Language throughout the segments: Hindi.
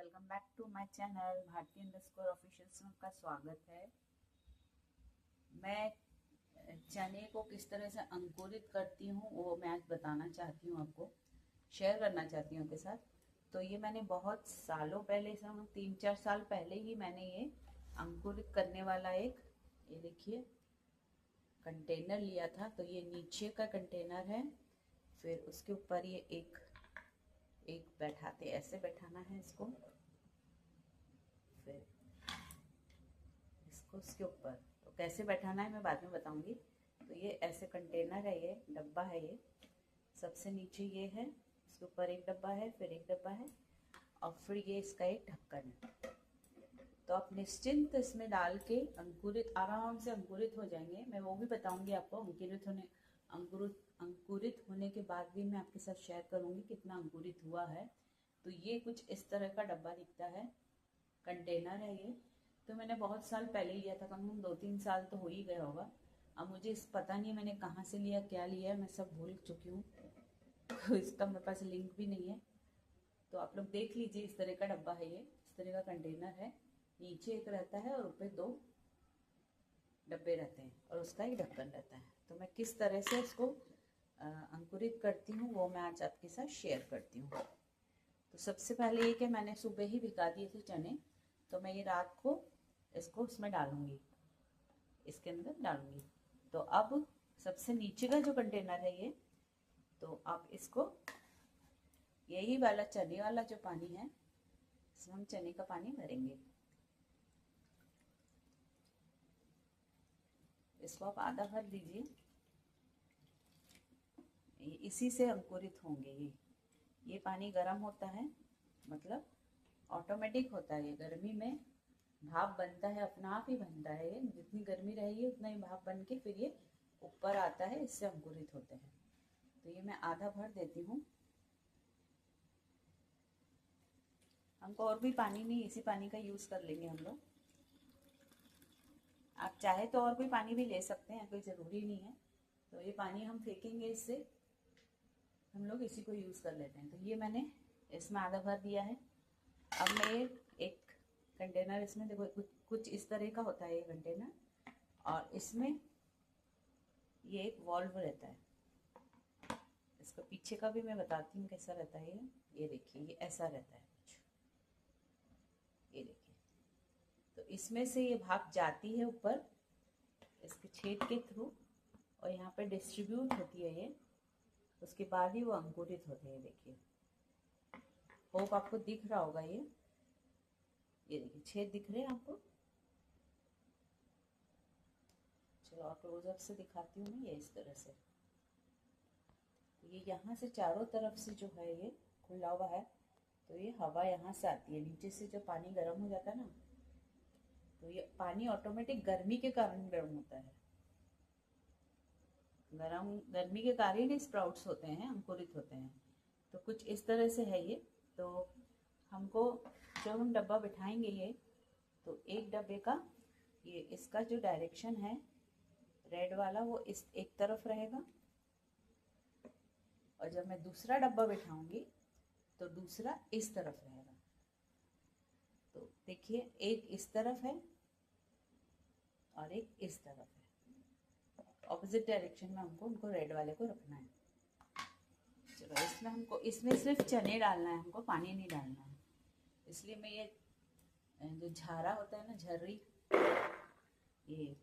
Welcome back to my channel Bharti underscore official में आपका स्वागत है। मैं चने को किस तरह से अंकुरित करती हूँ वो मैं आज बताना चाहती हूँ, आपको शेयर करना चाहती हूँ आपके साथ। तो ये मैंने बहुत सालों पहले से 3-4 साल पहले ही मैंने ये अंकुरित करने वाला ये देखिए कंटेनर लिया था। तो ये नीचे का कंटेनर है, फिर उसके ऊपर ये एक बैठाते, ऐसे बैठाना है इसको, फिर इसको उसके ऊपर। तो कैसे बैठाना है मैं बाद में बताऊंगी। तो ये ऐसे कंटेनर है, ये डब्बा है, ये सबसे नीचे ये है, इसके ऊपर एक डब्बा है, फिर एक डब्बा है, और फिर ये इसका एक ढक्कन है। तो आप निश्चिंत इसमें डाल के अंकुरित, आराम से अंकुरित हो जाएंगे। मैं वो भी बताऊंगी आपको, अंकुरित होने के बाद भी मैं आपके साथ शेयर करूंगी कितना अंकुरित हुआ है। तो ये कुछ इस तरह का डब्बा दिखता है, कंटेनर है ये। तो मैंने बहुत साल पहले लिया था, कम से कम 2-3 साल तो हो ही गया होगा। अब मुझे पता नहीं मैंने कहाँ से लिया, क्या लिया, मैं सब भूल चुकी हूँ। तो इसका मेरे पास लिंक भी नहीं है, तो आप लोग देख लीजिए। इस तरह का डब्बा है, ये इस तरह का कंटेनर है, नीचे एक रहता है और ऊपर 2 डब्बे रहते हैं और उसका एक ढक्कन रहता है। तो मैं किस तरह से इसको अंकुरित करती हूँ वो मैं आज आपके साथ शेयर करती हूँ। तो सबसे पहले ये कि मैंने सुबह ही भिगा दिए थे चने, तो मैं ये रात को इसको उसमें डालूंगी, इसके अंदर डालूंगी। तो अब सबसे नीचे का जो कंटेनर है ये, तो आप इसको, यही वाला चने वाला जो पानी है, इसमें हम चने का पानी भरेंगे। इसको आप आधा भर दीजिए, इसी से अंकुरित होंगे ये पानी गर्म होता है, मतलब ऑटोमेटिक होता है। ये गर्मी में भाप बनता है, अपना आप ही बनता है। ये जितनी गर्मी रहेगी उतना ही भाप बन के फिर ये ऊपर आता है, इससे अंकुरित होते हैं। तो ये मैं आधा भर देती हूँ। हमको और भी पानी नहीं, इसी पानी का यूज़ कर लेंगे हम लोग। आप चाहे तो और कोई पानी भी ले सकते हैं, कोई ज़रूरी नहीं है। तो ये पानी हम फेंकेंगे, इससे हम लोग इसी को यूज़ कर लेते हैं। तो ये मैंने इसमें आधा भर दिया है। अब मैं ये एक कंटेनर, इसमें देखो कुछ इस तरह का होता है ये कंटेनर, और इसमें ये एक वॉल्व रहता है। इसका पीछे का भी मैं बताती हूँ कैसा रहता है ये देखिए, ये ऐसा रहता है कुछ, ये देखिए। तो इसमें से ये भाप जाती है ऊपर इसके छेद के थ्रू, और यहाँ पे डिस्ट्रीब्यूट होती है ये, उसके बाद ही वो अंकुरित होते हैं। देखिए, होप आपको दिख रहा होगा ये देखिए छेद दिख रहे हैं आपको। चलो और क्लोजअप से दिखाती हूँ मैं, ये इस तरह से। ये यहाँ से चारों तरफ से जो है ये खुला हुआ है, तो ये हवा यहाँ से आती है, नीचे से जो पानी गर्म हो जाता है ना, तो ये पानी ऑटोमेटिक गर्मी के कारण गर्म होता है। गर्मी के कारण ही स्प्राउट्स होते हैं, अंकुरित होते हैं। तो कुछ इस तरह से है ये। तो हमको जब हम डब्बा बिठाएंगे ये, तो एक डब्बे का ये इसका जो डायरेक्शन है रेड वाला, वो इस एक तरफ रहेगा, और जब मैं दूसरा डब्बा बिठाऊंगी तो दूसरा इस तरफ रहेगा। तो देखिए, एक इस तरफ है और एक इस तरफ है, ऑपोजिट डायरेक्शन में हमको उनको रेड वाले को रखना है। चलो, इसमें सिर्फ चने डालना है, हमको पानी नहीं डालना है। इसलिए मैं ये जो झारा होता है ना, झर्री, ये,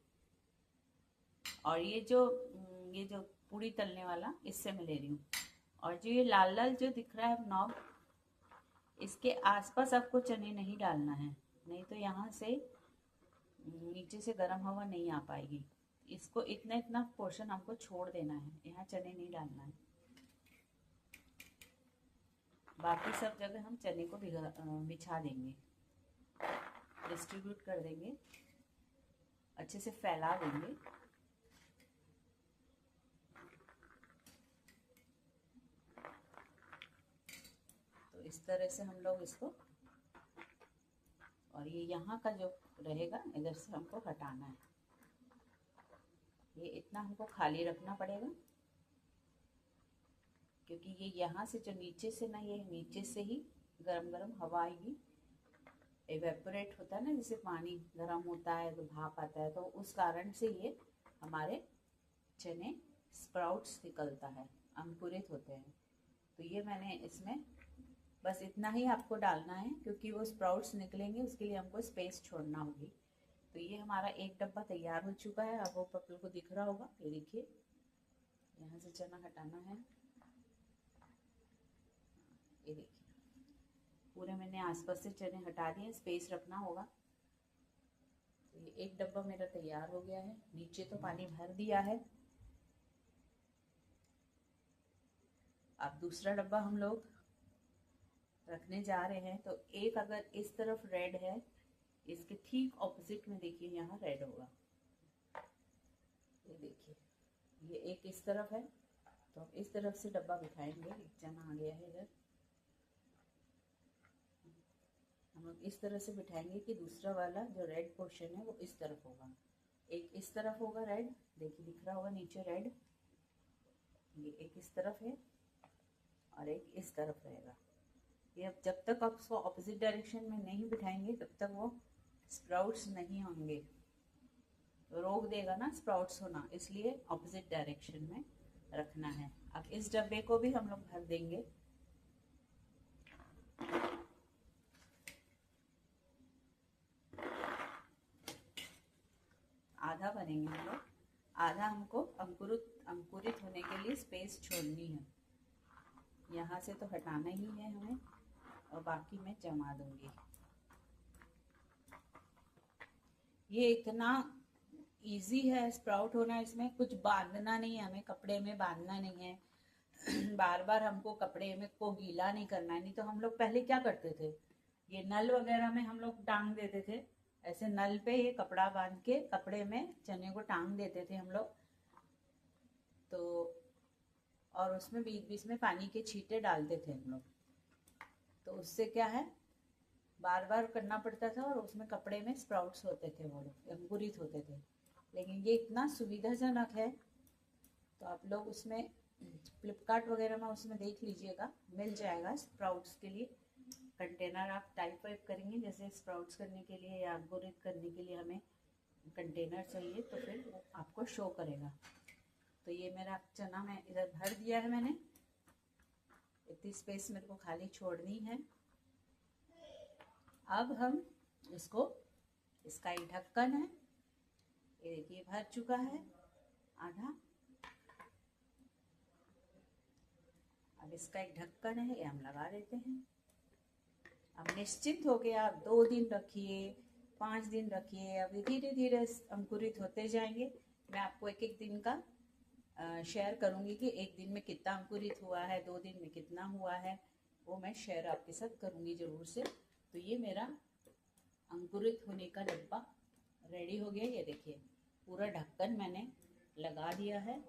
और ये जो पूड़ी तलने वाला, इससे मैं ले रही हूँ। और जो ये लाल लाल जो दिख रहा है नॉब, इसके आसपास आपको चने नहीं डालना है, नहीं तो यहाँ से नीचे से गर्म हवा नहीं आ पाएगी। इसको इतना इतना पोर्शन हमको छोड़ देना है, यहाँ चने नहीं डालना है। बाकी सब जगह हम चने को बिछा देंगे, डिस्ट्रीब्यूट कर देंगे, अच्छे से फैला देंगे। तो इस तरह से हम लोग इसको, और ये यहाँ का जो रहेगा इधर से हमको हटाना है। ये इतना हमको खाली रखना पड़ेगा, क्योंकि ये यहाँ से जो नीचे से ना, ये नीचे से ही गरम गरम हवा आएगी, एवेपोरेट होता है ना, जैसे पानी गर्म होता है तो भाप आता है, तो उस कारण से ये हमारे चने स्प्राउट्स निकलता है, अंकुरित होते हैं। तो ये मैंने इसमें बस इतना ही आपको डालना है, क्योंकि वो स्प्राउट्स निकलेंगे उसके लिए हमको स्पेस छोड़ना होगी। तो ये हमारा एक डब्बा तैयार हो चुका है। अब वो पप्पू को दिख रहा होगा, ये देखिए, यहाँ से चना हटाना है, ये देखिए पूरे मैंने आसपास से चने हटा दिए, स्पेस रखना होगा। तो ये एक डब्बा मेरा तैयार हो गया है। नीचे तो पानी भर दिया है। अब दूसरा डब्बा हम लोग रखने जा रहे हैं। तो एक अगर इस तरफ रेड है, इसके ठीक ऑपोजिट में देखिए यहाँ रेड होगा, ये देखिए, ये एक इस तरफ है, तो हम इस तरफ से डब्बा बिठाएंगे। एक चना आ गया है इधर, हम लोग इस तरह से बिठाएंगे कि दूसरा वाला जो रेड पोर्शन है वो इस तरफ होगा, एक इस तरफ होगा रेड, देखिए दिख रहा होगा नीचे रेड, ये एक इस तरफ है और एक इस तरफ रहेगा। ये अब जब तक आप उसको ऑपोजिट डायरेक्शन में नहीं बिठाएंगे तब तक वो स्प्राउट्स नहीं होंगे, तो रोक देगा ना स्प्राउट्स होना, इसलिए ऑपोजिट डायरेक्शन में रखना है। अब इस डब्बे को भी हम लोग भर देंगे। आधा भरेंगे हम लोग, आधा हमको अंकुरित होने के लिए स्पेस छोड़नी है। यहाँ से तो हटाना ही है हमें, और बाकी मैं जमा दूंगी। ये इतना इजी है स्प्राउट होना, इसमें कुछ बांधना नहीं है, हमें कपड़े में बांधना नहीं है। बार बार हमको कपड़े में को गीला नहीं करना है। नहीं तो हम लोग पहले क्या करते थे, ये नल वगैरह में हम लोग टांग देते थे, ऐसे नल पे ये कपड़ा बांध के कपड़े में चने को टांग देते थे हम लोग। तो और उसमें बीच बीच में पानी के छींटे डालते थे हम लोग, तो उससे क्या है, बार बार करना पड़ता था और उसमें कपड़े में स्प्राउट्स होते थे, वो लोग अंकुरित होते थे। लेकिन ये इतना सुविधाजनक है, तो आप लोग उसमें फ्लिपकार्ट वगैरह में उसमें देख लीजिएगा, मिल जाएगा स्प्राउट्स के लिए कंटेनर। आप टाइप वाइप करेंगे जैसे स्प्राउट्स करने के लिए या अंकुरित करने के लिए हमें कंटेनर चाहिए, तो फिर वो आपको शो करेगा। तो ये मेरा चना मैं इधर भर दिया है मैंने, इतनी स्पेस मेरे को खाली छोड़नी है। अब हम इसको, इसका एक ढक्कन है, ये देखिए भर चुका है आधा। अब इसका एक ढक्कन है, ये हम लगा देते हैं। अब निश्चिंत हो गया, आप 2 दिन रखिए, 5 दिन रखिए, अभी धीरे धीरे अंकुरित होते जाएंगे। मैं आपको एक एक दिन का शेयर करूंगी कि एक दिन में कितना अंकुरित हुआ है, 2 दिन में कितना हुआ है, वो मैं शेयर आपके साथ करूंगी ज़रूर से। तो ये मेरा अंकुरित होने का डब्बा रेडी हो गया। ये देखिए पूरा ढक्कन मैंने लगा दिया है।